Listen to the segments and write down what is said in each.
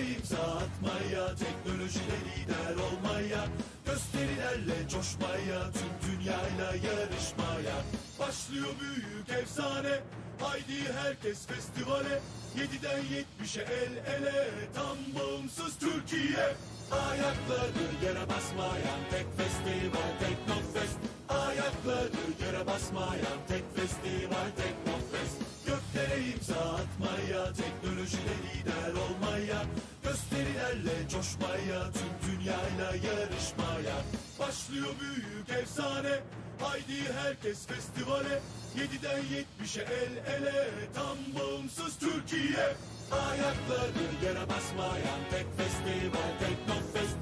imza atmaya, teknolojide lider olmaya, gösterilerle coşmaya, tüm dünyayla yarışmaya. Başlıyor büyük efsane, haydi herkes festivale. 7'den 70'e el ele, tam bağımsız Türkiye. Ayakları yere basmayan tek festival Teknofest. Ayakları yere basmayan tek festival Teknofest. Göklere imza atmaya, teknolojide lider olmaya, gösterilerle coşmaya, tüm dünyayla yarışmaya. Başlıyor büyük efsane, haydi herkes festivale. 7'den 70'e el ele, tam bağımsız Türkiye. Ayakları yere basmayan tek festival Teknofest.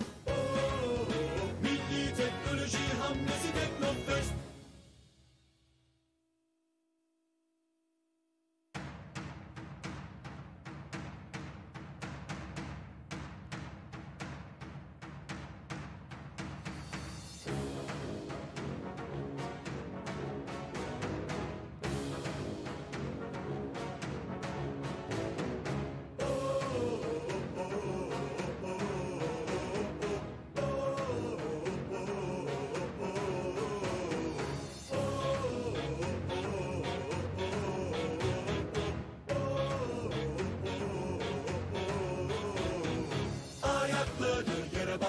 Milli teknoloji hamlesi Teknofest.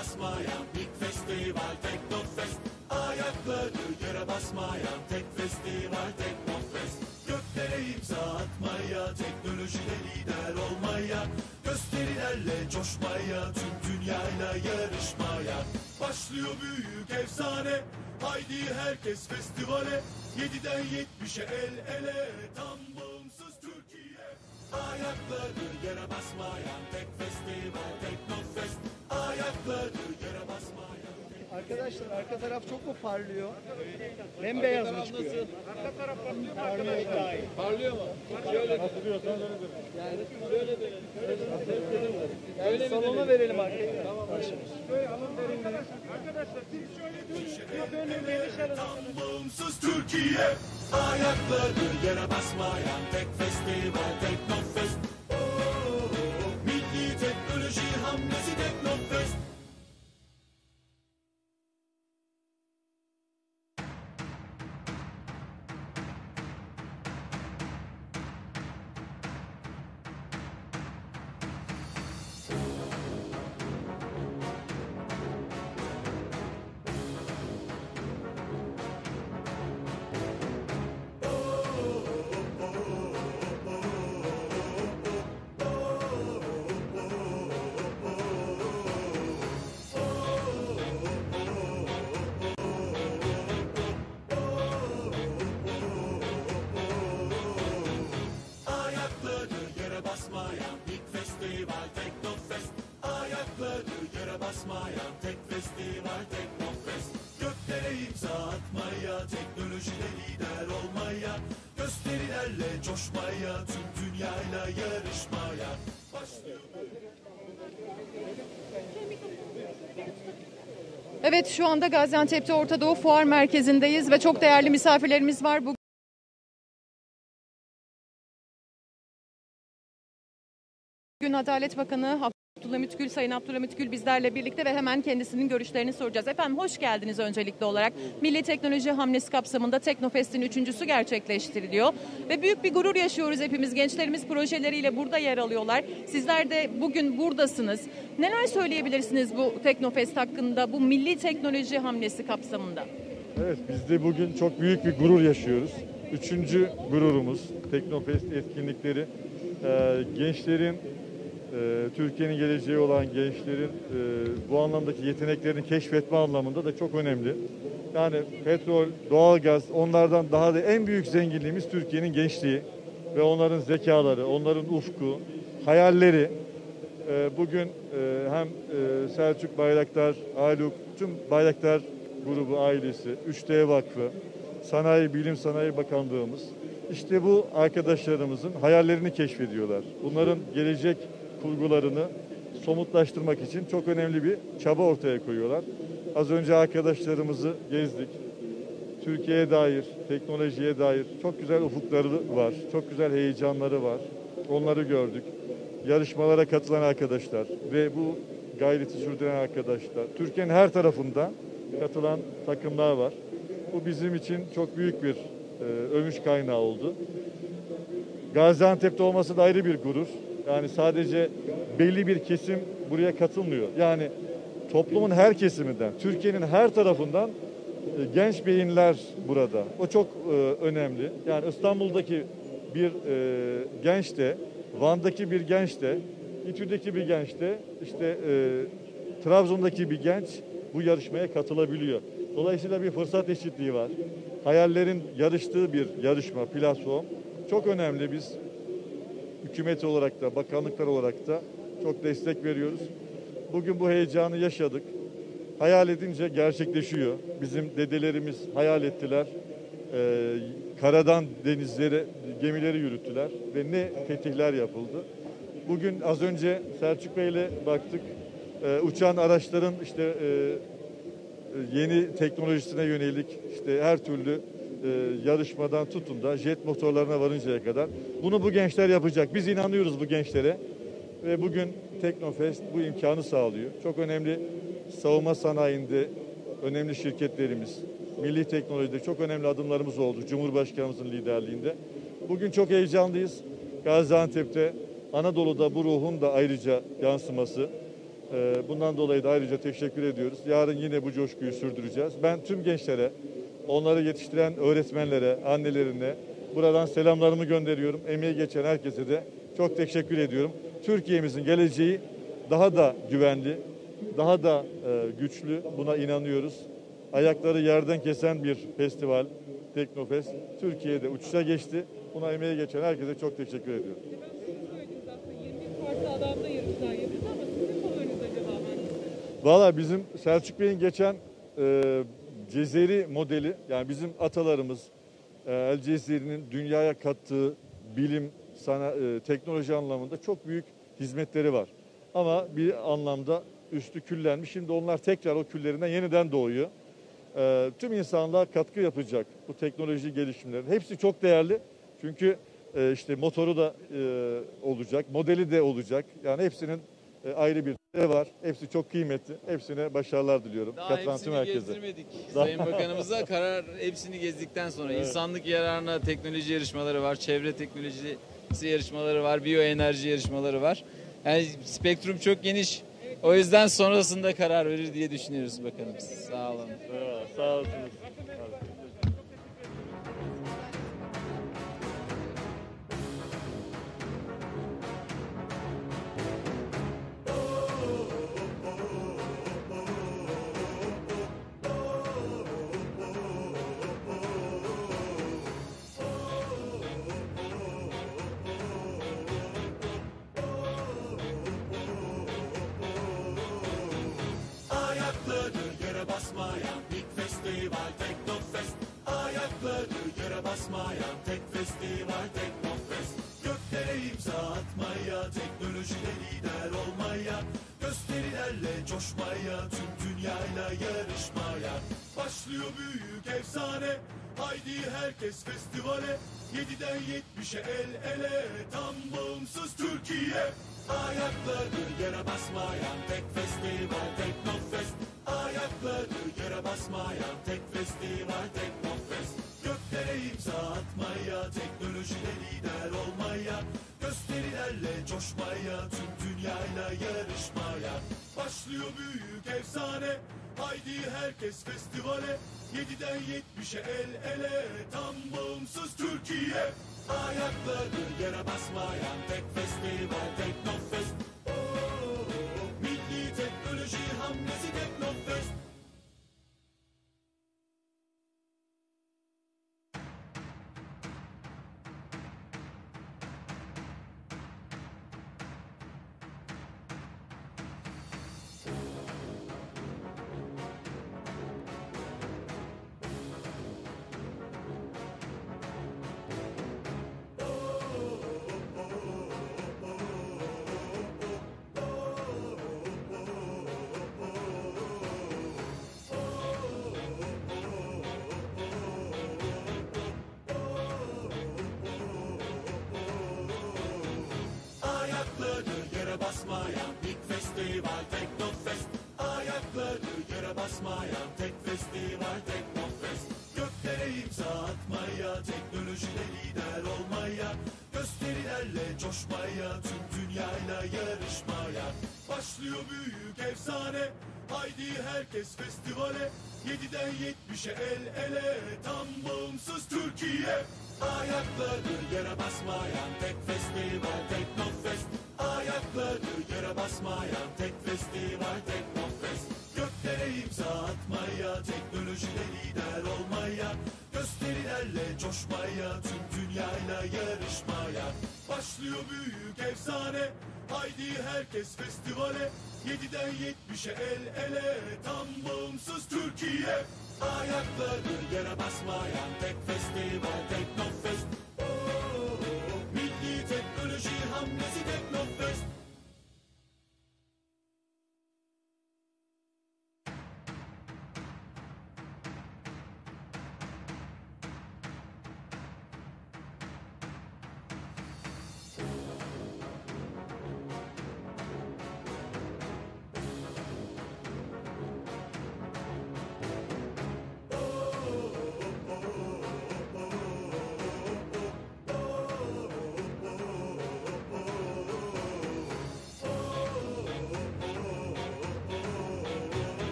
Basmayan ilk festival Teknofest. Ayakları yere basmayan tek festival Teknofest. Göklere imza atmaya, teknolojide lider olmaya, gösterilerle coşmaya, tüm dünyayla yarışmaya. Başlıyor büyük efsane, haydi herkes festivale. 7'den 70'e el ele, tam bağımsız Türkiye. Ayakları yere basmayan tek festival Teknofest. Ayakları yere basmayan. Arkadaşlar arka taraf çok mu parlıyor? Bembeyaz mı çıkıyor? Arka taraf parlıyor mu? Parlıyor mu? Şöyle nasıl diyorsanız öyle demek. Yani Şöyle demek. yani salona verelim arkaya. Tamam. Şöyle alın verin. Arkadaşlar siz şöyle dönün. Dönün gelişelim. Tam bağımsız Türkiye. Ayakları yere basmayan tek festival Teknofest. Milli teknoloji hamlesi Teknofest. Basmayan ilk festival Teknofest. Ayakları yere basmayan tek festival Teknofest. Göklere imza atmaya, teknolojide lider olmaya, gösterilerle coşmaya, tüm dünyayla yarışmaya. Başlıyor. Evet, şu anda Gaziantep'te Orta Doğu Fuar Merkezi'ndeyiz ve çok değerli misafirlerimiz var. Bugün Adalet Bakanı Sayın Abdülhamit Gül bizlerle birlikte ve hemen kendisinin görüşlerini soracağız. Efendim hoş geldiniz öncelikli olarak. Milli Teknoloji Hamlesi kapsamında Teknofest'in 3.'sü gerçekleştiriliyor. Ve büyük bir gurur yaşıyoruz hepimiz. Gençlerimiz projeleriyle burada yer alıyorlar. Sizler de bugün buradasınız. Neler söyleyebilirsiniz bu Teknofest hakkında, bu Milli Teknoloji Hamlesi kapsamında? Evet, biz de bugün çok büyük bir gurur yaşıyoruz. 3. gururumuz Teknofest etkinlikleri. Gençlerin, Türkiye'nin geleceği olan gençlerin bu anlamdaki yeteneklerini keşfetme anlamında da çok önemli. Yani petrol, doğalgaz, onlardan daha da en büyük zenginliğimiz Türkiye'nin gençliği ve onların zekaları, onların ufku, hayalleri. Bugün hem Selçuk Bayraktar, Ayluk, tüm Bayraktar grubu ailesi, 3D Vakfı, Bilim Sanayi Bakanlığımız, işte bu arkadaşlarımızın hayallerini keşfediyorlar. Bunların gelecek kurgularını somutlaştırmak için çok önemli bir çaba ortaya koyuyorlar. Az önce arkadaşlarımızı gezdik. Türkiye'ye dair, teknolojiye dair çok güzel ufukları var. Çok güzel heyecanları var. Onları gördük. yarışmalara katılan arkadaşlar ve bu gayreti sürdüren arkadaşlar, Türkiye'nin her tarafından katılan takımlar var. Bu bizim için çok büyük bir övünç kaynağı oldu. Gaziantep'te olması da ayrı bir gurur. Yani sadece belli bir kesim buraya katılmıyor. Yani toplumun her kesiminden, Türkiye'nin her tarafından genç beyinler burada. O çok önemli. Yani İstanbul'daki bir genç de, Van'daki bir genç de, İTÜ'deki bir genç de, işte Trabzon'daki bir genç bu yarışmaya katılabiliyor. Dolayısıyla bir fırsat eşitliği var. Hayallerin yarıştığı bir yarışma, platform. Çok önemli. Biz hükümet olarak da, bakanlıklar olarak da çok destek veriyoruz. Bugün bu heyecanı yaşadık. Hayal edince gerçekleşiyor. Bizim dedelerimiz hayal ettiler. Karadan denizlere gemileri yürüttüler ve ne fetihler yapıldı. Bugün az önce Selçuk Bey'le baktık. Uçan araçların işte yeni teknolojisine yönelik işte her türlü yarışmadan tutun da jet motorlarına varıncaya kadar bunu bu gençler yapacak. Biz inanıyoruz bu gençlere ve bugün Teknofest bu imkanı sağlıyor. Çok önemli savunma sanayinde önemli şirketlerimiz, milli teknolojide çok önemli adımlarımız oldu Cumhurbaşkanımızın liderliğinde. Bugün çok heyecanlıyız. Gaziantep'te, Anadolu'da bu ruhun da ayrıca yansıması. Bundan dolayı da ayrıca teşekkür ediyoruz. Yarın yine bu coşkuyu sürdüreceğiz. Ben tüm gençlere, onları yetiştiren öğretmenlere, annelerine buradan selamlarımı gönderiyorum. Emeği geçen herkese de çok teşekkür ediyorum. Türkiye'mizin geleceği daha da güvenli, daha da güçlü. Buna inanıyoruz. Ayakları yerden kesen bir festival, Teknofest. Türkiye'de uçuşa geçti. Buna emeği geçen herkese çok teşekkür ediyorum. Farklı adamda yarışlar yapıyoruz ama sizin favoriniz acaba hangisi? Valla bizim Selçuk Bey'in geçen Cezeri modeli, yani bizim atalarımız El Cezeri'nin dünyaya kattığı bilim, teknoloji anlamında çok büyük hizmetleri var. Ama bir anlamda üstü küllenmiş. Şimdi onlar tekrar o küllerinden yeniden doğuyor. Tüm insanlığa katkı yapacak bu teknoloji gelişimlerin. Hepsi çok değerli. Çünkü işte motoru da olacak, modeli de olacak. Yani hepsinin ayrı bir değeri var. Hepsi çok kıymetli. Hepsine başarılar diliyorum. Daha Katılan tüm hepsini herkese. gezdirmedik. Sayın Bakanımıza karar hepsini gezdikten sonra insanlık yararına teknoloji yarışmaları var, çevre teknolojisi yarışmaları var, biyoenerji yarışmaları var. Yani spektrum çok geniş. O yüzden sonrasında karar verir diye düşünüyoruz bakanımız. Sağ olun. Sağ olsunuz. Ayakları yere basmayan ilk festival Teknofest. Ayakları yere basmayan tek festival Teknofest. Göklere imza atmaya, teknolojide lider olmaya, gösterilerle coşmaya, tüm dünyayla yarışmaya. Başlıyor büyük efsane, haydi herkes festivale. 7'den 70'e el ele, tam bağımsız Türkiye. Ayakları yere basmayan tek festival Teknofest. Ayakları yere basmayan tek festival Teknofest. Göklere imza atmaya, teknolojide lider olmaya, gösterilerle coşmaya, tüm dünyayla yarışmaya. Başlıyor büyük efsane, haydi herkes festivale. 7'den 70'e el ele, tam bağımsız Türkiye. Ayakları yere basmayan tek festival Teknofest. Milli teknoloji hamlesi Teknofest. Teknolojide lider olmaya, gösterilerle coşmaya, tüm dünyayla yarışmaya. Başlıyor büyük efsane, haydi herkes festivale. 7'den 70'e el ele, tam bağımsız Türkiye. Ayakları yere basmayan tek festival Teknofest. Ayakları yere basmayan tek festival Teknofest. Göklere imza atmaya, teknolojide lider olmaya, gösterilerle coşmaya, tüm dünyayla yarışmaya. Başlıyor büyük efsane, haydi herkes festivale. 7'den 70'e el ele, tam bağımsız Türkiye. Ayakları yere basmayan tek festival Teknofest. Milli teknoloji hamlesi Teknofest.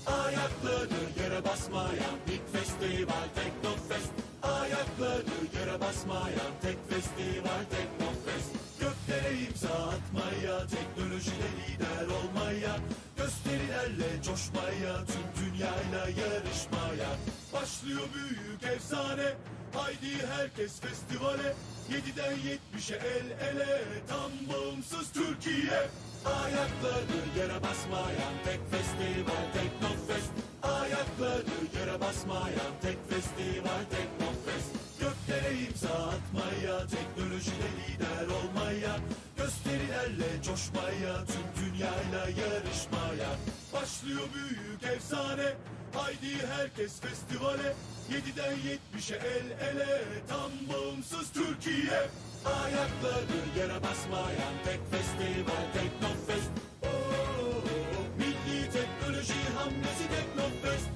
Ayakları yere basmayan tek festival Teknofest. Ayakları yere basmayan tek festival Teknofest. Göklere imza atmaya, teknolojide lider olmaya, gösterilerle coşmaya, tüm dünyayla yarışmaya. Başlıyor büyük efsane, haydi herkes festivale. 7'den 70'e el ele, tam bağımsız Türkiye. Ayakları yere basmayan tek festival Teknofest. Ayakları yere basmayan tek festival Teknofest. Göklere imza atmaya, teknolojide lider olmaya, gösterilerle coşmaya, tüm dünyayla yarışmaya. Başlıyor büyük efsane, haydi herkes festivale. 7'den 70'e el ele, tam bağımsız Türkiye. Ayakları yere basmayan tek festival Teknofest. Milli teknoloji hamlesi Teknofest.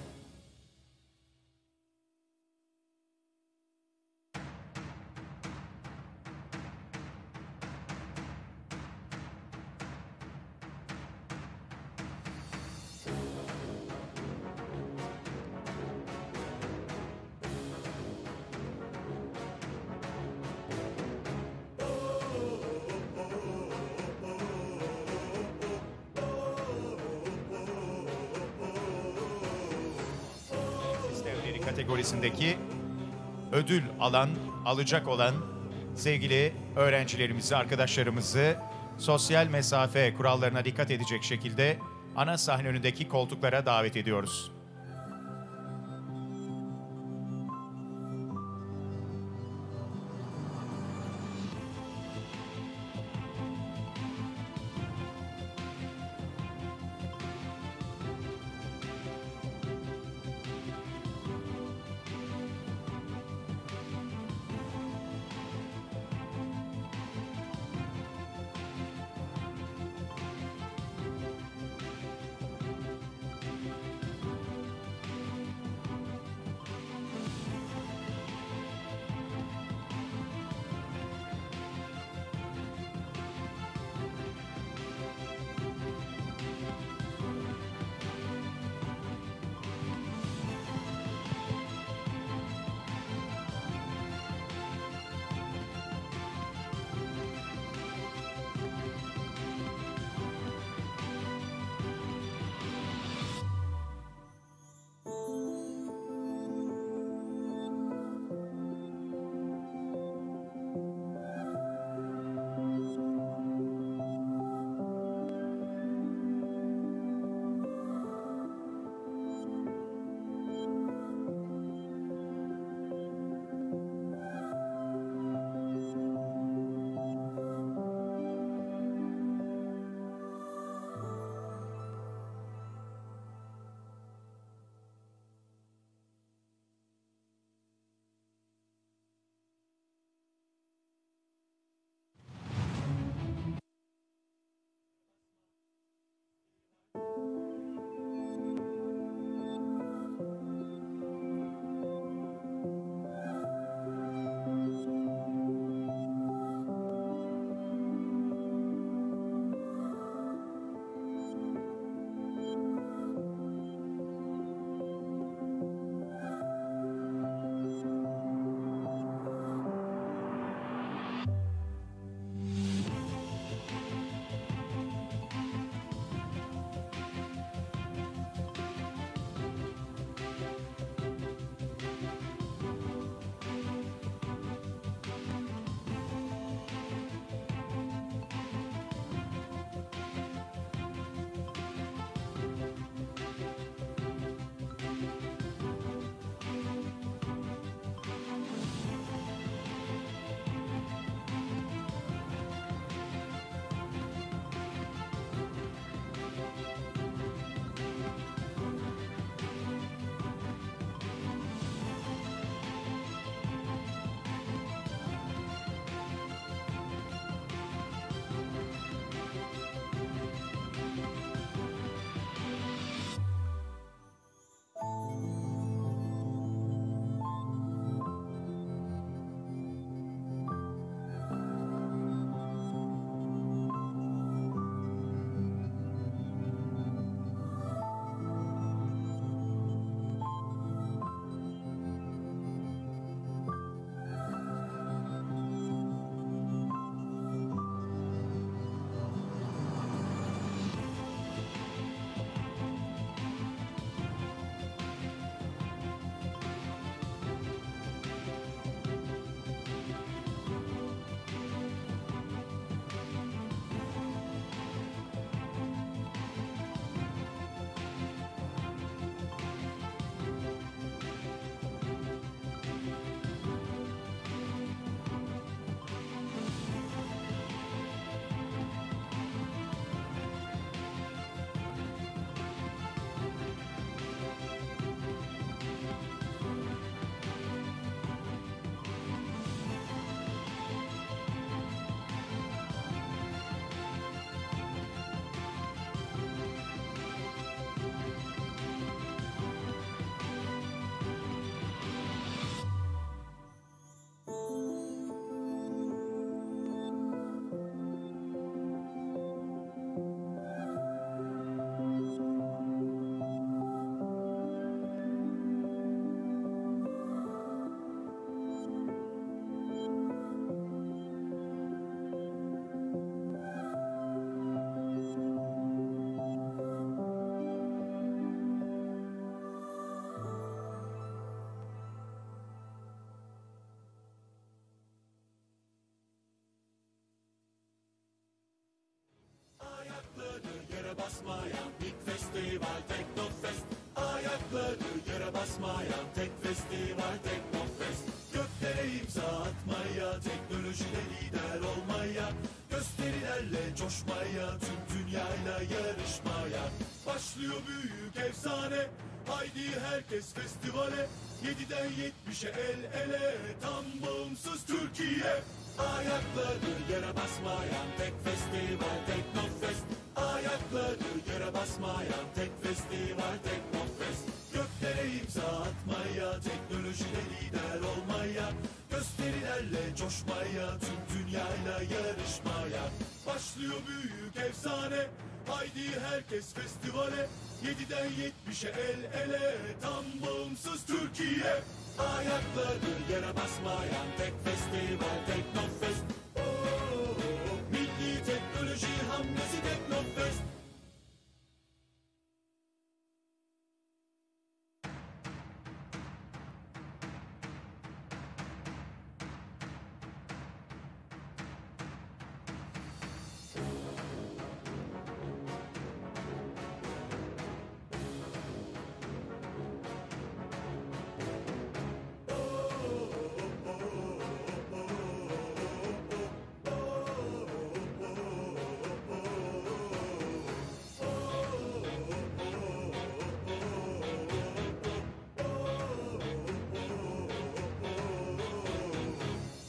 Devleri kategorisindeki ödül alacak olan sevgili öğrencilerimizi, arkadaşlarımızı sosyal mesafe kurallarına dikkat edecek şekilde ana sahne önündeki koltuklara davet ediyoruz. basmayan ilk festival Teknofest. Ayakları yere basmayan tek festival Teknofest. Göklere imza atmaya, teknolojide lider olmaya, gösterilerle coşmaya, tüm dünyayla yarışmaya. Başlıyor büyük efsane, haydi herkes festivale. 7'den 70'e el ele, tam bağımsız Türkiye. Ayakları yere basmayan tek festival Teknofest. Ayakları yere basmayan tek festival Teknofest. Göklere imza atmaya, teknolojide lider olmaya, gösterilerle coşmaya, tüm dünyayla yarışmaya. Başlıyor büyük efsane, haydi herkes festivale. 7'den 70'e el ele, tam bağımsız Türkiye. Ayakları yere basmayan tek festival Teknofest. Milli teknoloji hamlesi Teknofest.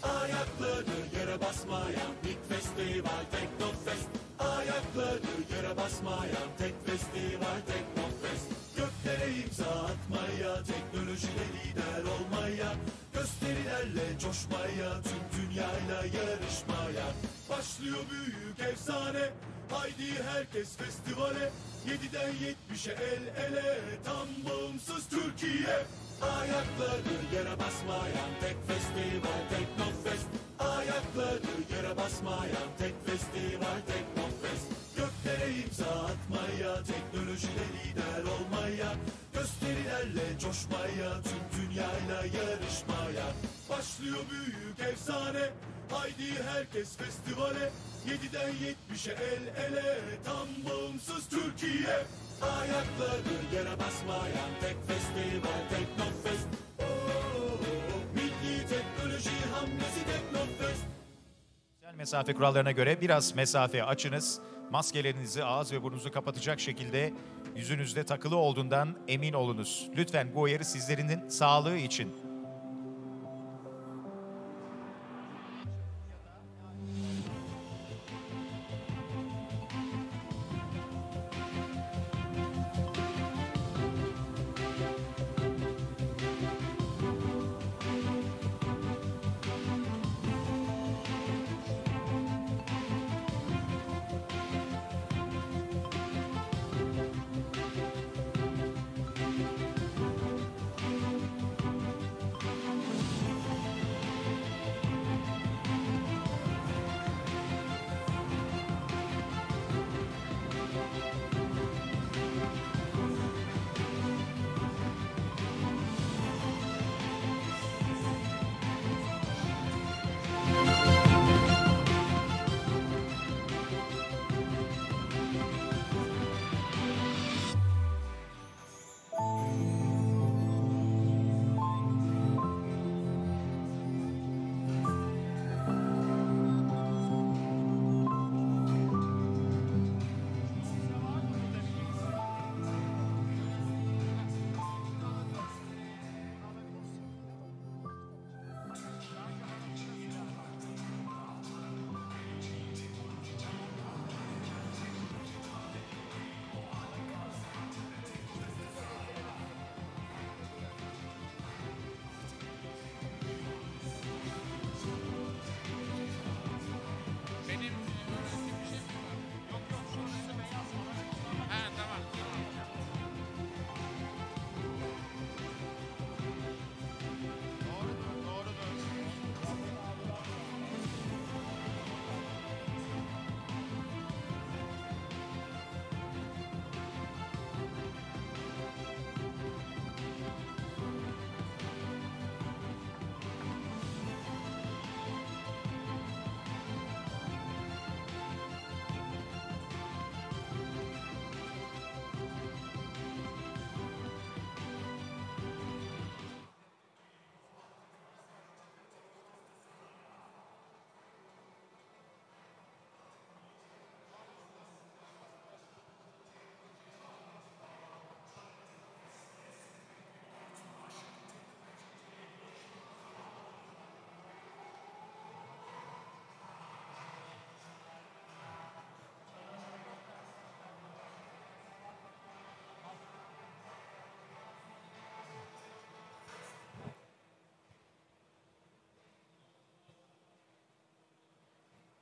Ayakları yere basmayan ilk festival Teknofest. Ayakları yere basmayan tek festival Teknofest. Göklere imza atmaya, teknolojide lider olmaya, gösterilerle coşmaya, tüm dünyayla yarışmaya. Başlıyor büyük efsane, haydi herkes festivale. 7'den 70'e el ele, tam bağımsız Türkiye. Ayakları yere basmayan tek festival Teknofest. Ayakları yere basmayan tek festival Teknofest. Göklere imza atmaya, teknolojide lider olmaya, gösterilerle coşmaya, tüm dünyayla yarışmaya. Başlıyor büyük efsane, haydi herkes festivale. 7'den 70'e el ele, tam bağımsız Türkiye. Ayakları yere basmayan tek festival Teknofest. Milli teknoloji hamlesi Teknofest. Sosyal mesafe kurallarına göre biraz mesafe açınız. Maskelerinizi, ağız ve burnunuzu kapatacak şekilde yüzünüzde takılı olduğundan emin olunuz. Lütfen bu uyarı sizlerin sağlığı için.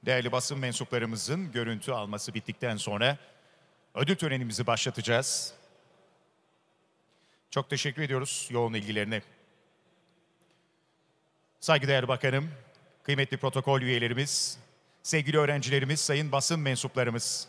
Değerli basın mensuplarımızın görüntü alması bittikten sonra ödül törenimizi başlatacağız. Çok teşekkür ediyoruz yoğun ilgilerine. Saygıdeğer Bakanım, kıymetli protokol üyelerimiz, sevgili öğrencilerimiz, sayın basın mensuplarımız.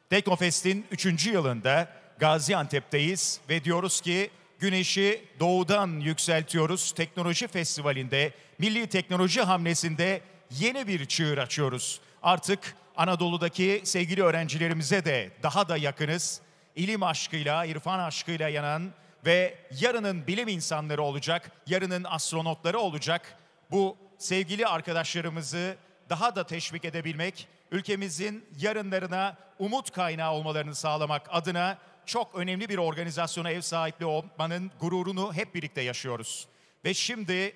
Teknofest'in 3. yılında Gaziantep'teyiz ve diyoruz ki güneşi doğudan yükseltiyoruz. Teknoloji Festivali'nde, milli teknoloji hamlesinde yeni bir çığır açıyoruz. Artık Anadolu'daki sevgili öğrencilerimize de daha da yakınız. İlim aşkıyla, irfan aşkıyla yanan ve yarının bilim insanları olacak, yarının astronotları olacak bu sevgili arkadaşlarımızı daha da teşvik edebilmek, ülkemizin yarınlarına umut kaynağı olmalarını sağlamak adına çok önemli bir organizasyona ev sahipliği olmanın gururunu hep birlikte yaşıyoruz. Ve şimdi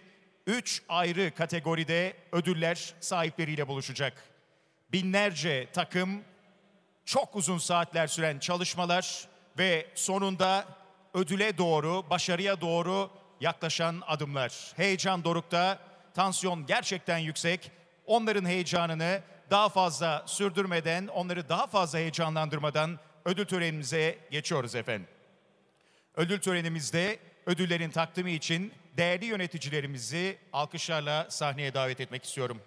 3 ayrı kategoride ödüller sahipleriyle buluşacak. Binlerce takım, çok uzun saatler süren çalışmalar ve sonunda ödüle doğru, başarıya doğru yaklaşan adımlar. Heyecan dorukta, tansiyon gerçekten yüksek. Onların heyecanını daha fazla sürdürmeden, onları daha fazla heyecanlandırmadan ödül törenimize geçiyoruz efendim. Ödül törenimizde ödüllerin takdimi için değerli yöneticilerimizi alkışlarla sahneye davet etmek istiyorum.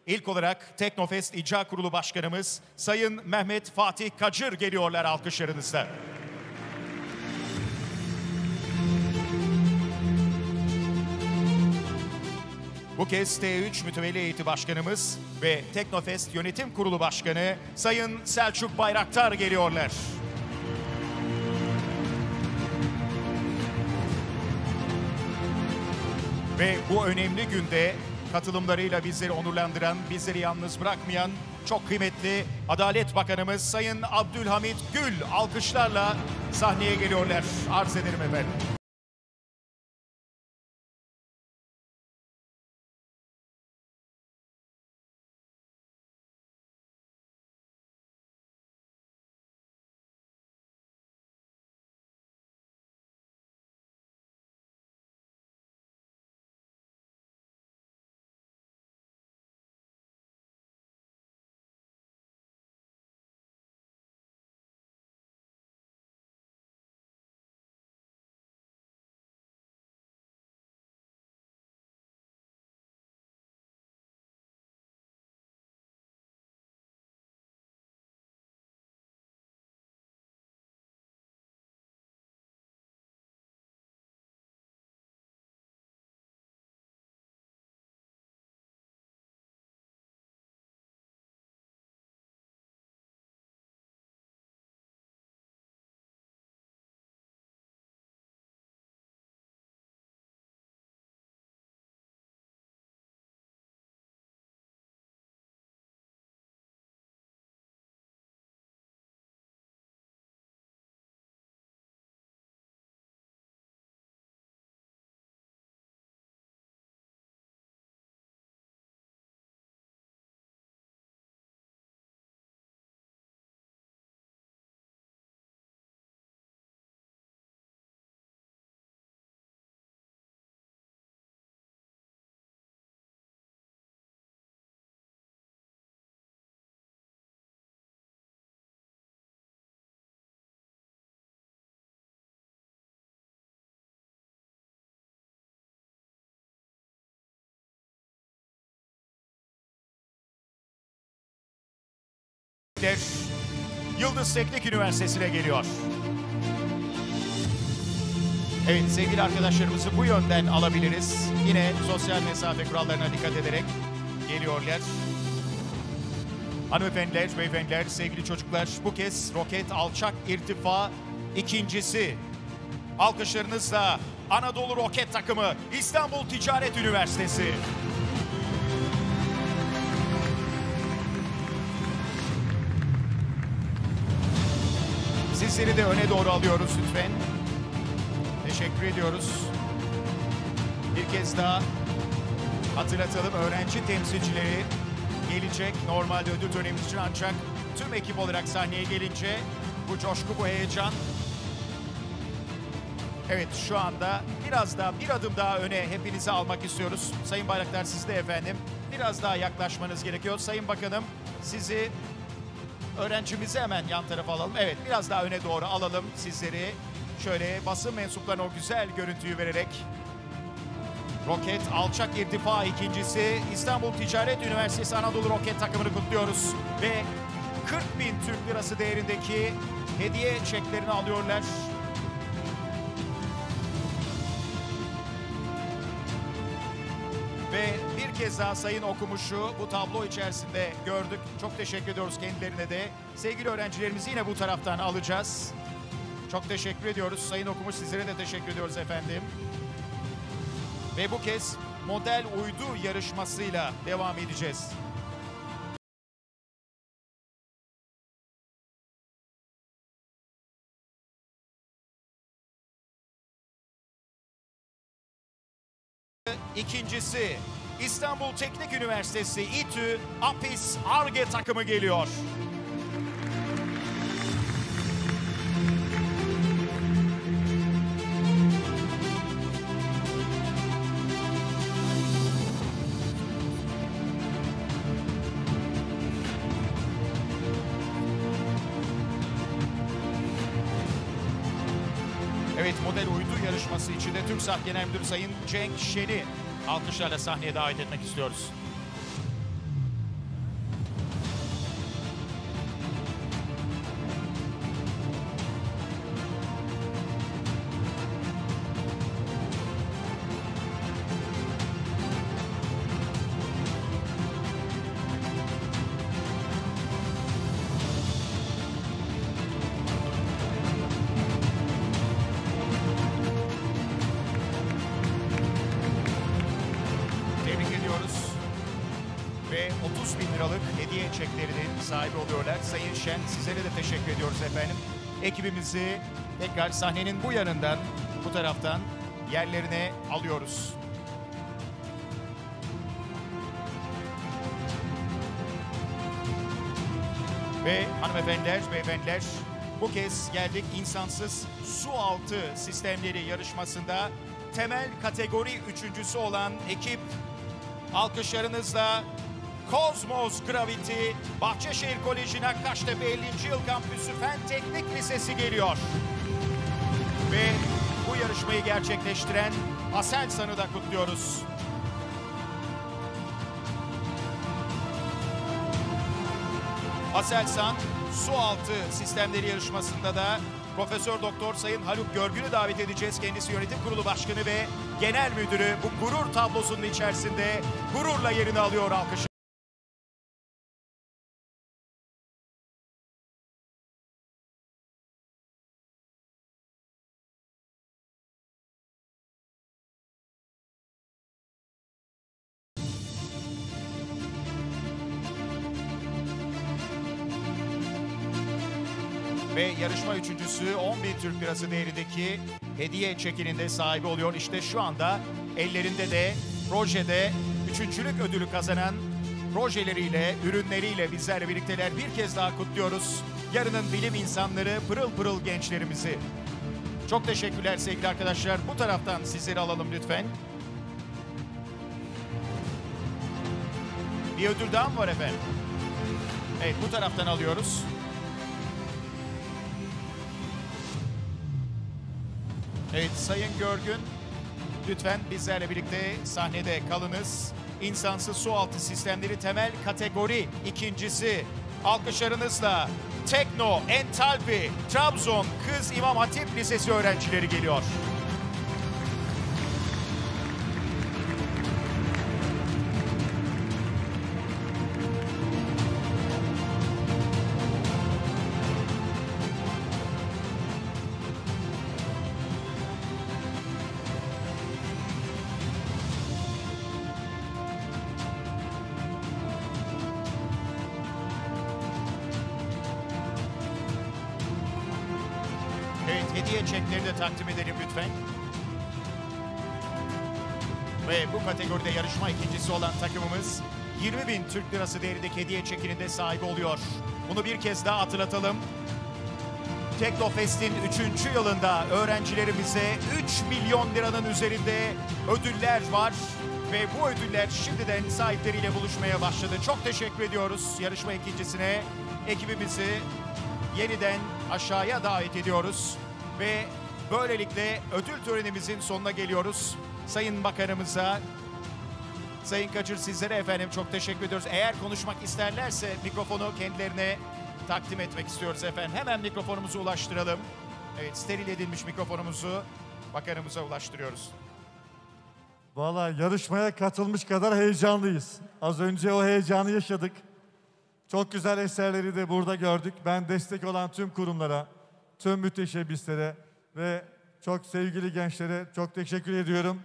İlk olarak Teknofest İcra Kurulu Başkanımız Sayın Mehmet Fatih Kacır geliyorlar alkışlarınızla. Bu kez T3 Mütevelli Heyeti Başkanımız ve Teknofest Yönetim Kurulu Başkanı Sayın Selçuk Bayraktar geliyorlar. Ve bu önemli günde katılımlarıyla bizleri onurlandıran, bizleri yalnız bırakmayan çok kıymetli Adalet Bakanımız Sayın Abdülhamit Gül alkışlarla sahneye geliyorlar. Arz ederim efendim. Yıldız Teknik Üniversitesi'ne geliyor. Evet sevgili arkadaşlarımızı bu yönden alabiliriz. Yine sosyal mesafe kurallarına dikkat ederek geliyorlar. Hanımefendiler, beyefendiler, sevgili çocuklar, bu kez roket alçak irtifa ikincisi. Alkışlarınızla Anadolu Roket Takımı İstanbul Ticaret Üniversitesi. Sizleri de öne doğru alıyoruz lütfen. Teşekkür ediyoruz. Bir kez daha hatırlatalım, öğrenci temsilcileri gelecek. Normalde ödül törenimiz için ancak tüm ekip olarak sahneye gelince bu coşku, bu heyecan. Evet şu anda biraz daha bir adım daha öne hepinizi almak istiyoruz. Sayın Bayraktar siz de efendim. biraz daha yaklaşmanız gerekiyor. Sayın Bakanım, sizi öğrencimizi hemen yan tarafa alalım. Evet, biraz daha öne doğru alalım sizleri. Şöyle basın mensuplarına o güzel görüntüyü vererek. Roket alçak irtifa ikincisi İstanbul Ticaret Üniversitesi Anadolu Roket takımını kutluyoruz. Ve 40.000 Türk lirası değerindeki hediye çeklerini alıyorlar. Ve bir kez daha Sayın Okumuş'u bu tablo içerisinde gördük. Çok teşekkür ediyoruz kendilerine de. Sevgili öğrencilerimizi yine bu taraftan alacağız. Çok teşekkür ediyoruz. Sayın Okumuş, sizlere de teşekkür ediyoruz efendim. Ve bu kez model uydu yarışmasıyla devam edeceğiz. İkincisi İstanbul Teknik Üniversitesi İTÜ APİS Ar-Ge takımı geliyor. Evet, model uydu yarışması içinde TürkSat Genel Müdürü Sayın Cenk Şen'i alkışlarla sahneye davet etmek istiyoruz. Ve 30.000 liralık hediye çeklerinin sahibi oluyorlar. Sayın Şen, sizlere de teşekkür ediyoruz efendim. Ekibimizi tekrar sahnenin bu yanından, bu taraftan yerlerine alıyoruz. Ve hanımefendiler, beyefendiler, bu kez geldik insansız su altı sistemleri yarışmasında temel kategori üçüncüsü olan ekip alkışlarınızla Kozmos Gravity Bahçeşehir Koleji Nakkaştepe 50. Yıl Kampüsü Fen Teknik Lisesi geliyor. Ve bu yarışmayı gerçekleştiren Aselsan'ı da kutluyoruz. Aselsan su altı sistemleri yarışmasında da Profesör Doktor Sayın Haluk Görgün'ü davet edeceğiz. Kendisi Yönetim Kurulu Başkanı ve Genel Müdürü. Bu gurur tablosunun içerisinde gururla yerini alıyor alkış. Ve yarışma üçüncüsü 10.000 Türk Lirası değerindeki hediye çekinin de sahibi oluyor. İşte şu anda ellerinde de projede üçüncülük ödülü kazanan projeleriyle, ürünleriyle bizlerle birlikteler. Bir kez daha kutluyoruz yarının bilim insanları, pırıl pırıl gençlerimizi. Çok teşekkürler sevgili arkadaşlar. Bu taraftan sizleri alalım lütfen. Bir ödül daha mı var efendim? Evet, bu taraftan alıyoruz. Evet, Sayın Görgün, lütfen bizlerle birlikte sahnede kalınız. İnsansız sualtı sistemleri temel kategori ikincisi. Alkışlarınızla Tekno Entalpi Trabzon Kız İmam Hatip Lisesi öğrencileri geliyor. Evet, hediye çekleri de takdim edelim lütfen. Ve bu kategoride yarışma ikincisi olan takımımız 20.000 Türk Lirası değerindeki hediye çekinin de sahibi oluyor. Bunu bir kez daha hatırlatalım. Teknofest'in 3. yılında öğrencilerimize 3 milyon liranın üzerinde ödüller var. Ve bu ödüller şimdiden sahipleriyle buluşmaya başladı. Çok teşekkür ediyoruz yarışma ikincisine. Ekibimizi yeniden aşağıya davet ediyoruz. Ve böylelikle ödül törenimizin sonuna geliyoruz. Sayın Bakanımıza, Sayın Kaçır sizlere efendim çok teşekkür ediyoruz. Eğer konuşmak isterlerse mikrofonu kendilerine takdim etmek istiyoruz efendim. Hemen mikrofonumuzu ulaştıralım. Evet, steril edilmiş mikrofonumuzu bakanımıza ulaştırıyoruz. Vallahi yarışmaya katılmış kadar heyecanlıyız. Az önce o heyecanı yaşadık. Çok güzel eserleri de burada gördük. Ben destek olan tüm kurumlara, tüm müteşebbislere ve çok sevgili gençlere çok teşekkür ediyorum.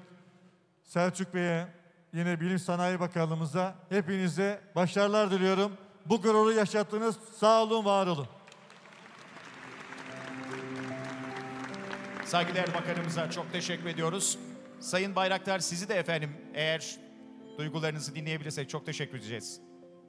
Selçuk Bey'e, yine Bilim Sanayi Bakanlığımıza, hepinize başarılar diliyorum. Bu gururu yaşattınız. Sağ olun, var olun. Saygıdeğer Bakanımıza çok teşekkür ediyoruz. Sayın Bayraktar, sizi de efendim eğer duygularınızı dinleyebilirsek çok teşekkür edeceğiz.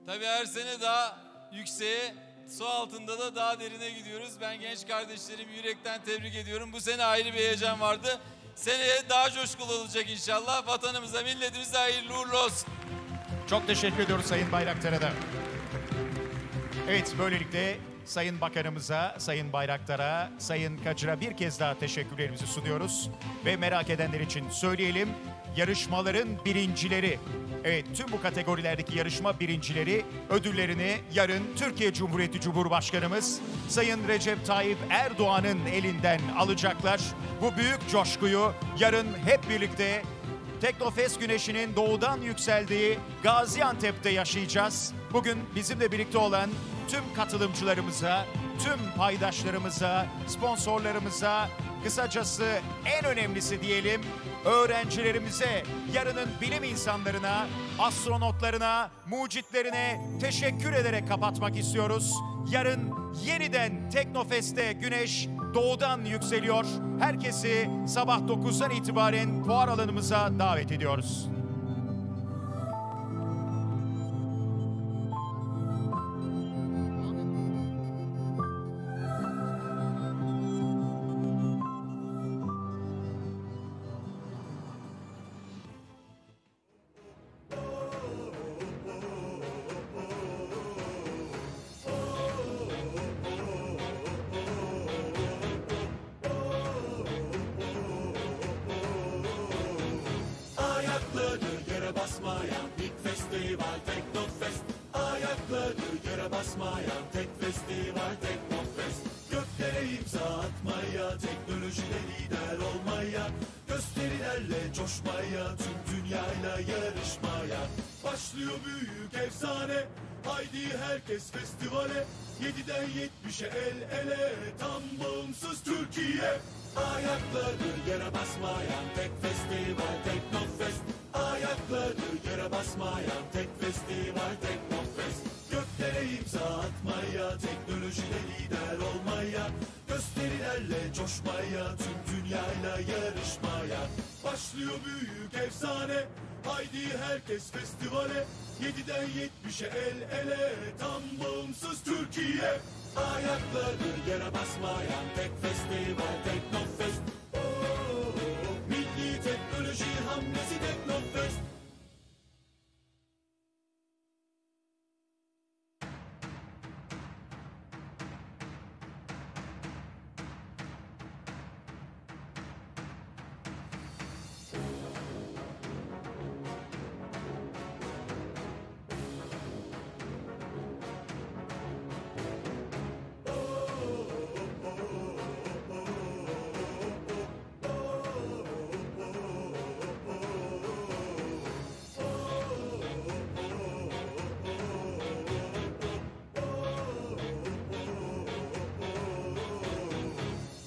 Tabii her sene daha yükseğe, su altında da daha derine gidiyoruz. Ben genç kardeşlerimi yürekten tebrik ediyorum. Bu sene ayrı bir heyecan vardı. Seneye daha coşkulu olacak inşallah. Vatanımıza, milletimize hayırlı uğurlu olsun. Çok teşekkür ediyoruz Sayın Bayraktar'a da. Evet, böylelikle Sayın Bakanımıza, Sayın Bayraktar'a, Sayın Kaçır'a bir kez daha teşekkürlerimizi sunuyoruz. Ve merak edenler için söyleyelim, yarışmaların birincileri, evet tüm bu kategorilerdeki yarışma birincileri ödüllerini yarın Türkiye Cumhuriyeti Cumhurbaşkanımız Sayın Recep Tayyip Erdoğan'ın elinden alacaklar. Bu büyük coşkuyu yarın hep birlikte Teknofest güneşinin doğudan yükseldiği Gaziantep'te yaşayacağız. Bugün bizimle birlikte olan tüm katılımcılarımıza, tüm paydaşlarımıza, sponsorlarımıza, kısacası en önemlisi diyelim, öğrencilerimize, yarının bilim insanlarına, astronotlarına, mucitlerine teşekkür ederek kapatmak istiyoruz. Yarın yeniden Teknofest'te güneş doğudan yükseliyor. Herkesi sabah 9'dan itibaren fuar alanımıza davet ediyoruz. Ayakları yere basmayan ilk festival Teknofest. Ayakları yere basmayan tek festival Teknofest. Göklere imza atmaya, teknolojide lider olmaya, gösterilerle coşmaya, tüm dünyayla yarışmaya. Başlıyor büyük efsane, haydi herkes festivale. 7'den 70'e el ele, tam bağımsız Türkiye. Ayakları yere basmayan tek festival Teknofest. Ayakları yere basmayan tek festival Teknofest. Göklere imza atmaya, teknolojide lider olmaya, gösterilerle coşmaya, tüm dünyayla yarışmaya. Başlıyor büyük efsane, haydi herkes festivale. 7'den 70'e el ele, tam bağımsız Türkiye. Ayakları yere basmayan tek festival Teknofest. Milli teknoloji hamlesi Teknofest.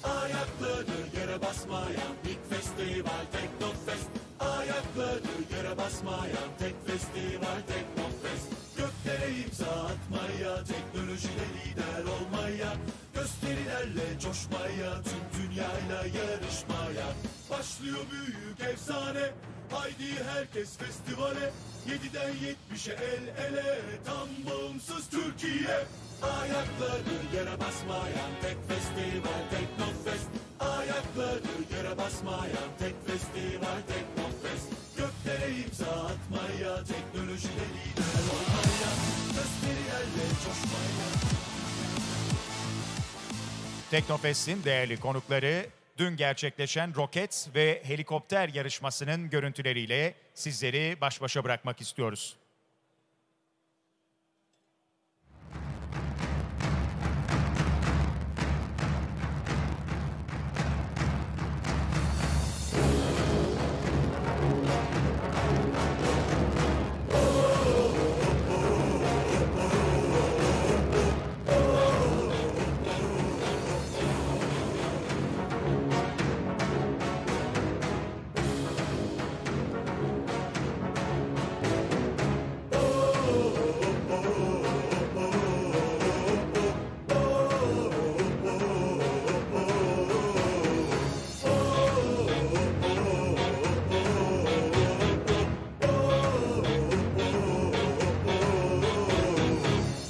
Ayakları yere basmayan ilk festival Teknofest. Ayakları yere basmayan tek festival Teknofest. Göklere imza atmaya, teknolojide lider olmaya, gösterilerle coşmaya, tüm dünyayla yarışmaya. Başlıyor büyük efsane, haydi herkes festivale. 7'den 70'e el ele, tam bağımsız Türkiye. Ayakları yere basmayan tek festival Teknofest. Ayakları yere basmayan tek festival Teknofest. Göklere imza Teknofest'in değerli konukları dün gerçekleşen roket ve helikopter yarışmasının görüntüleriyle sizleri baş başa bırakmak istiyoruz.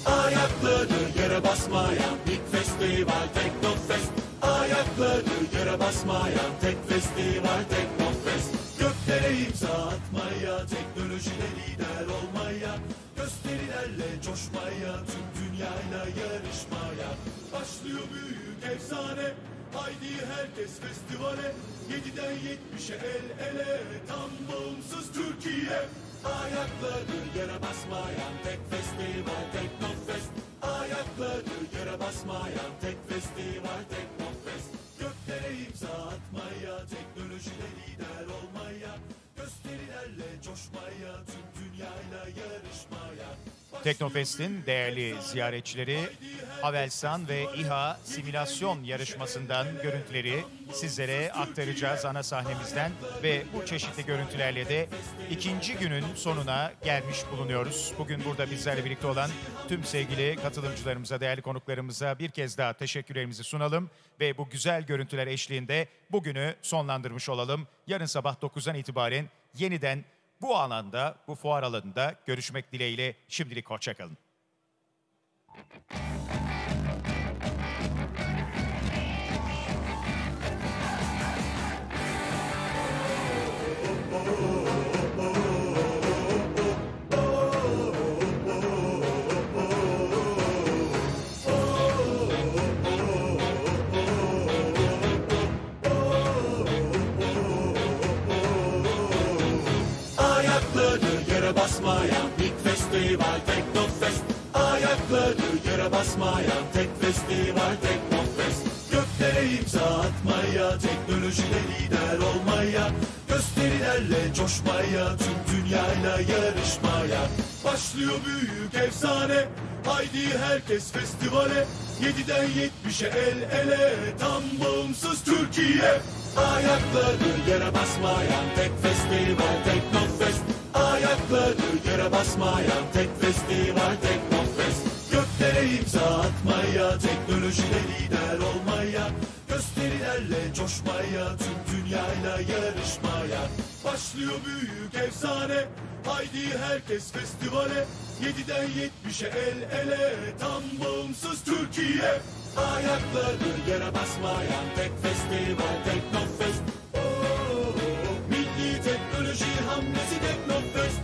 Ayakları yere basmayan tek festival Teknofest. Ayakları yere basmayan tek festival Teknofest. Göklere imza atmaya, teknolojide lider olmaya, gösterilerle coşmaya, tüm dünyayla yarışmaya. Başlıyor büyük efsane, haydi herkes festivale. 7'den 70'e el ele, tam bağımsız Türkiye. Ayakları yere basmayan tek festival Teknofest. Ayakları yere basmayan tek festival Teknofest. Göklere imza atmaya, teknolojide lider olmaya, gösterilerle coşmaya, tüm dünyayla yarışmaya. Teknofest'in değerli ziyaretçileri Havelsan ve İHA simülasyon yarışmasından görüntüleri sizlere aktaracağız ana sahnemizden ve bu çeşitli görüntülerle de ikinci günün sonuna gelmiş bulunuyoruz. Bugün burada bizlerle birlikte olan tüm sevgili katılımcılarımıza, değerli konuklarımıza bir kez daha teşekkürlerimizi sunalım ve bu güzel görüntüler eşliğinde bugünü sonlandırmış olalım. Yarın sabah 9'dan itibaren yeniden bu alanda, bu fuar alanında görüşmek dileğiyle şimdilik hoşça kalın. Yere basmayan tek festival Teknofest. Ayakları yere basmayan tek festival Teknofest. Göklere imza atmaya, teknolojide lider olmaya, gösterilerle coşmaya, tüm dünyayla yarışmaya. Başlıyor büyük efsane, haydi herkes festivale. 7'den 70'e el ele, tam bağımsız Türkiye. Ayakları yere basmayan tek festival Teknofest. Ayakları yere basmayan tek festival Teknofest. Göklere imza atmaya, teknolojide lider olmaya, gösterilerle coşmaya, tüm dünyayla yarışmaya. Başlıyor büyük efsane, haydi herkes festivale. 7'den 70'e el ele, tam bağımsız Türkiye. Ayakları yere basmayan tek festival Teknofest. Milli teknoloji hamlesi Teknofest.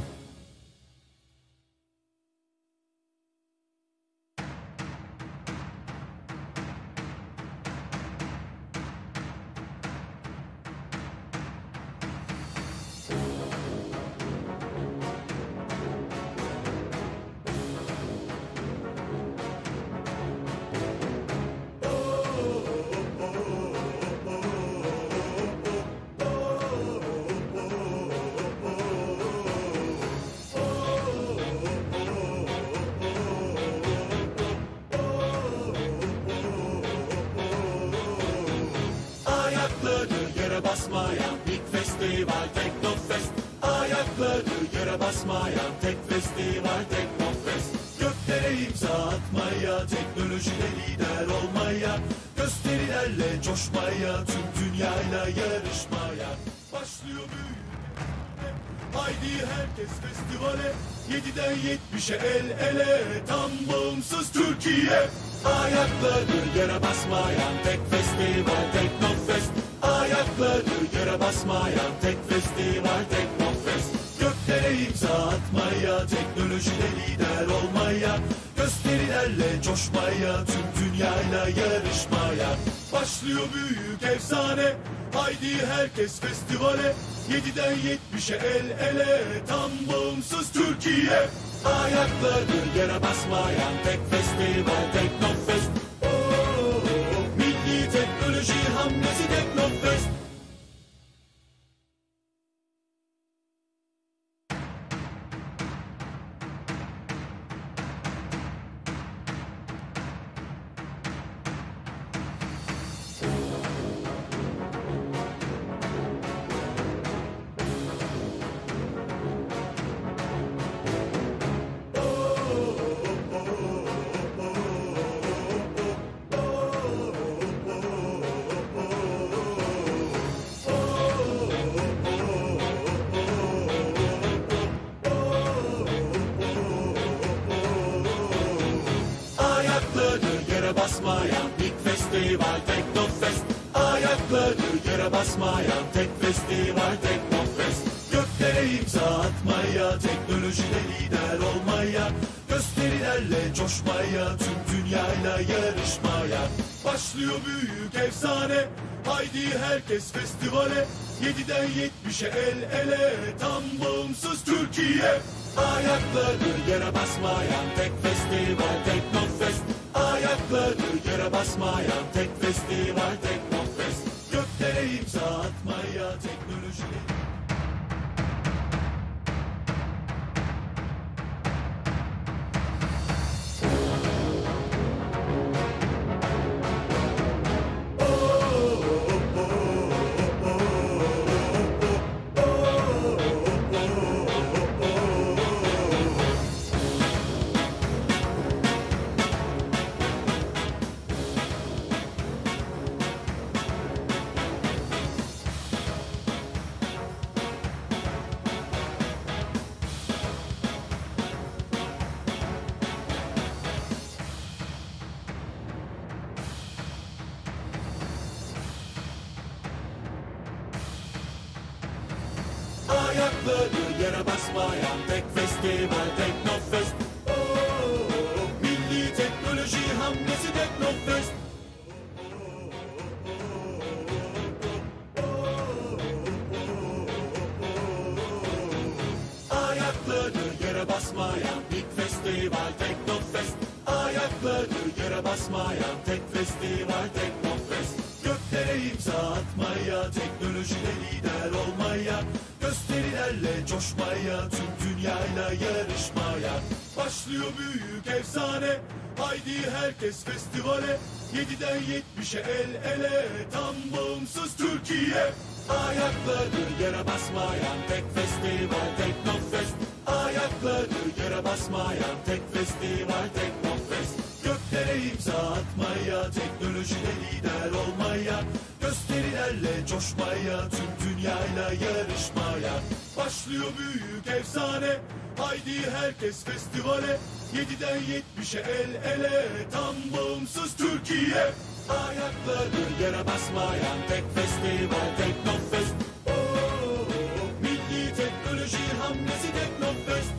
Basmayan tek festival Teknofest. Ayakları yere basmayan tek festival Teknofest. Göklere imza atmaya, teknolojide lider olmaya, gösterilerle coşmaya, tüm dünyayla yarışmaya. Başlıyor büyük. Haydi herkes festivale. 7'den 70'e el ele, tam bağımsız Türkiye. Ayakları yere basmayan tek festival Teknofest. Ayakları yere basmayan tek festival Teknofest. Göklere imza atmaya, teknolojide lider olmaya, Gösterilerle coşmaya, tüm dünyayla yarışmaya. Başlıyor büyük efsane, haydi herkes festivale. 7'den 70'e el ele, tam bağımsız Türkiye. Ayakları yere basmayan tek festival Teknofest. Milli teknoloji hamlesi Teknofest. Basmayan ilk festival Teknofest. Ayakları yere basmayan tek festival Teknofest. Göklere imza atmaya, teknolojide lider olmaya, gösterilerle coşmaya, tüm dünyayla yarışmaya. Başlıyor büyük efsane, haydi herkes festivale. 7'den 70'e el ele, tam bağımsız Türkiye. Ayakları yere basmayan tek festival Teknofest. Ayakları yere basmayan tek festival Teknofest. Göklere imza atmaya, teknolojide. Ayakları yere basmayan tek festival Teknofest. Milli teknoloji hamlesi Teknofest. Ayakları yere basmayan ilk festival Teknofest. Ayakları yere basmayan tek festival Teknofest. Göklere imza atmaya, teknolojide lider olmaya, gösterilerle coşmaya, tüm dünyayla yarışmaya. Başlıyor büyük efsane, haydi herkes festivale. 7'den 70'e el ele, tam bağımsız Türkiye. Ayakları yere basmayan tek festival Teknofest. Ayakları yere basmayan tek festival Teknofest. Göklere imza atmaya, teknolojide lider olmaya, gösterilerle coşmaya, tüm dünyayla yarışmaya. Başlıyor büyük efsane, haydi herkes festivale. 7'den 70'e el ele, tam bağımsız Türkiye. Ayakları yere basmayan tek festival Teknofest. Milli teknoloji hamlesi Teknofest.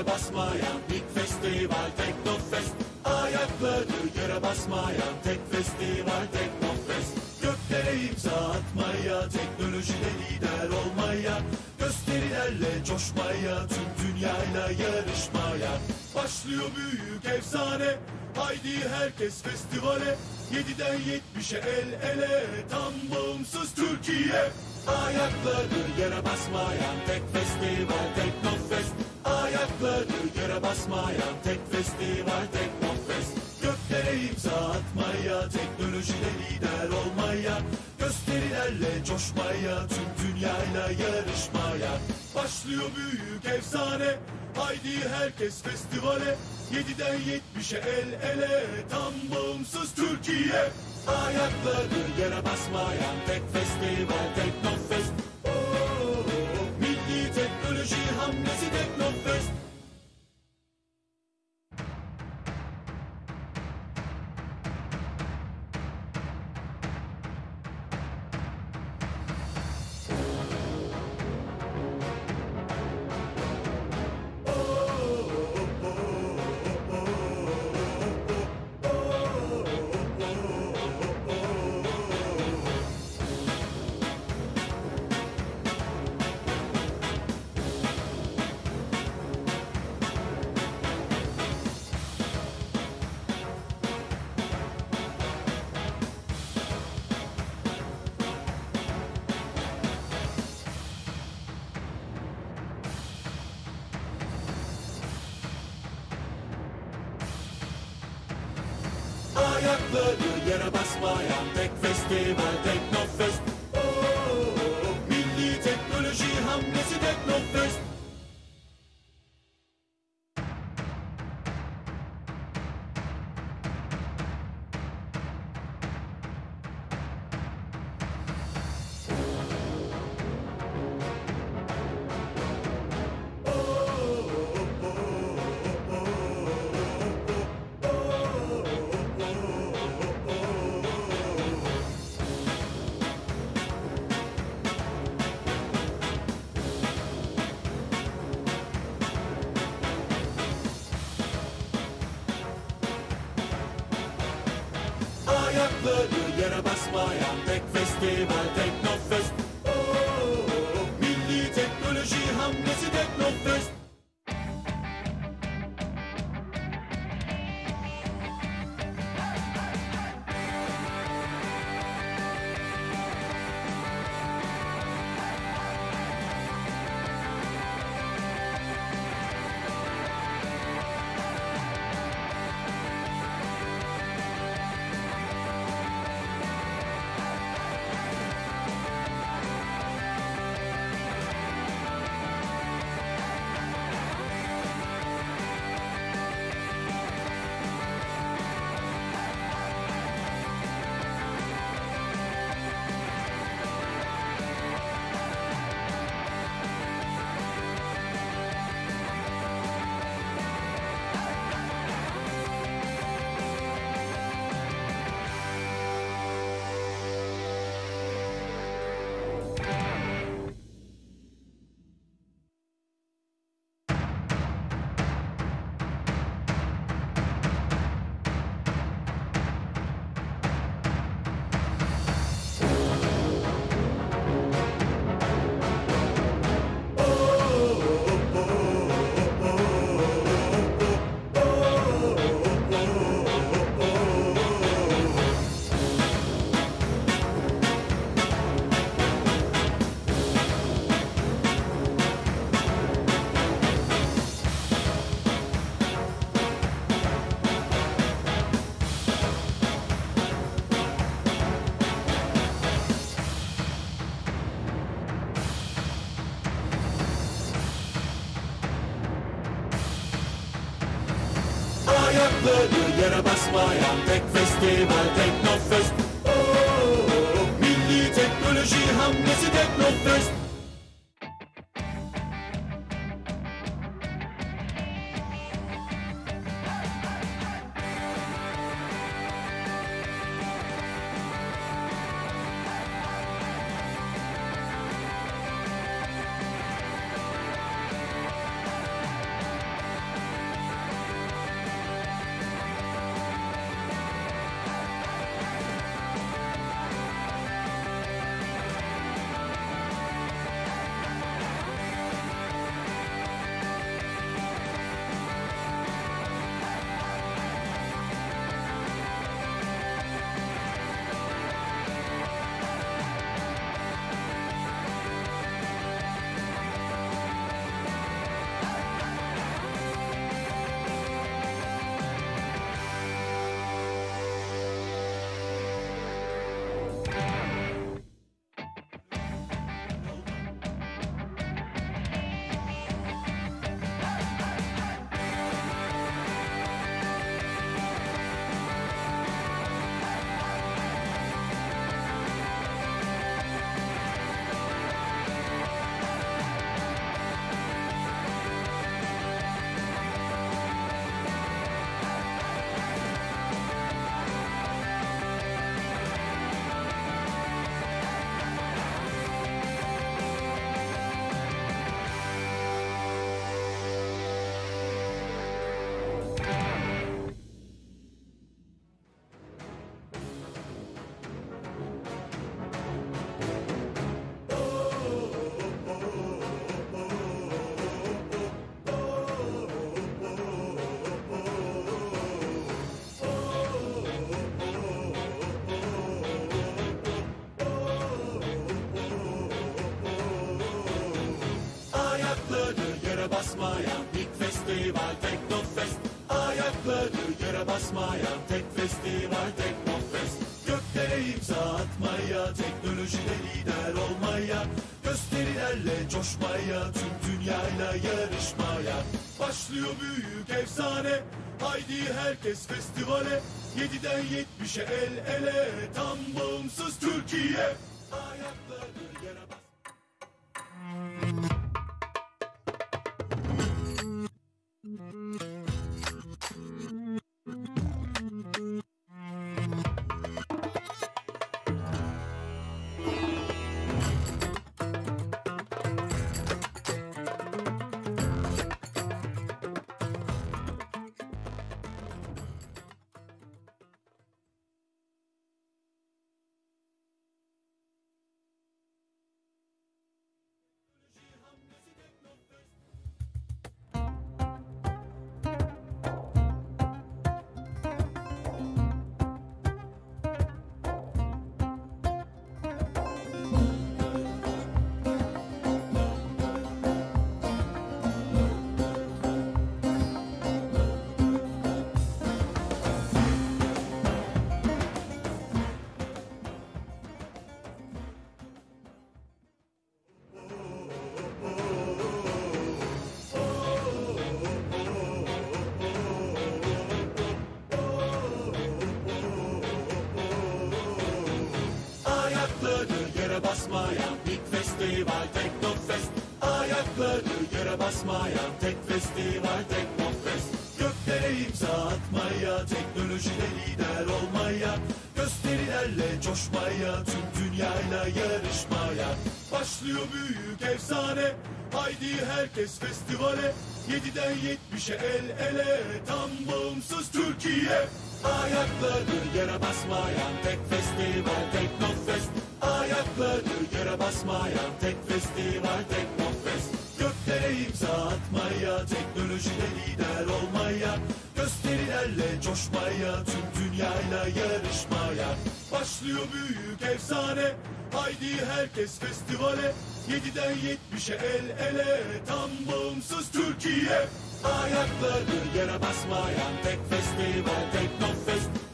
Basmayan ilk festival Teknofest. Ayakları yere basmayan tek festival Teknofest. Göklere imza atmaya, teknolojide lider olmaya, gösterilerle coşmaya, tüm dünyayla yarışmaya. Başlıyor büyük efsane, haydi herkes festivale. 7'den 70'e el ele, tam bağımsız Türkiye. Ayakları yere basmayan tek festival Teknofest. Ayakları yere basmayan tek festival Teknofest. Göklere imza atmaya, teknolojide lider olmaya, bizlerle coşmaya, tüm dünyayla yarışmaya. Başlıyor büyük efsane, haydi herkes festivale. 7'den 70'e el ele, tam bağımsız Türkiye. Ayakları yere basmayan tek festival Teknofest. Milli teknoloji hamlesi Teknofest. Ayakları yere basmayan tek festival Teknofest. Milli teknoloji hamlesi Teknofest. Ayakları yere basmayan tek festival Teknofest. Milli teknoloji hamlesi Teknofest. Ayakları yere basmayan tek festival Teknofest. Milli teknoloji hamlesi Teknofest. basmaya, teknolojide lider olmaya, gösterilerle coşmaya, tüm dünyayla yarışmaya. Başlıyor büyük efsane, haydi herkes festivale, 7'den 70'e el ele, tam bağımsız Türkiye. Ayakları yere bas. Basmayan Big Festival Teknofest. Ayakları yere basmayan tek festival Teknofest. Göklere imza atmaya, teknolojide lider olmaya, gösterilerle coşmaya, tüm dünyayla yarışmaya. Başlıyor büyük efsane, haydi herkes festivale, 7'den 70'e el ele, tam bağımsız Türkiye. Ayakları yere basmayan tek festival Teknofest. Ayakları yere basmayan tek festival Teknofest. Göklere imza atmaya, teknolojide lider olmaya, gösterilerle coşmaya, tüm dünyayla yarışmaya. Başlıyor büyük efsane, haydi herkes festivale, 7'den 70'e el ele, tam bağımsız Türkiye. Ayakları yere basmayan tek festival Teknofest.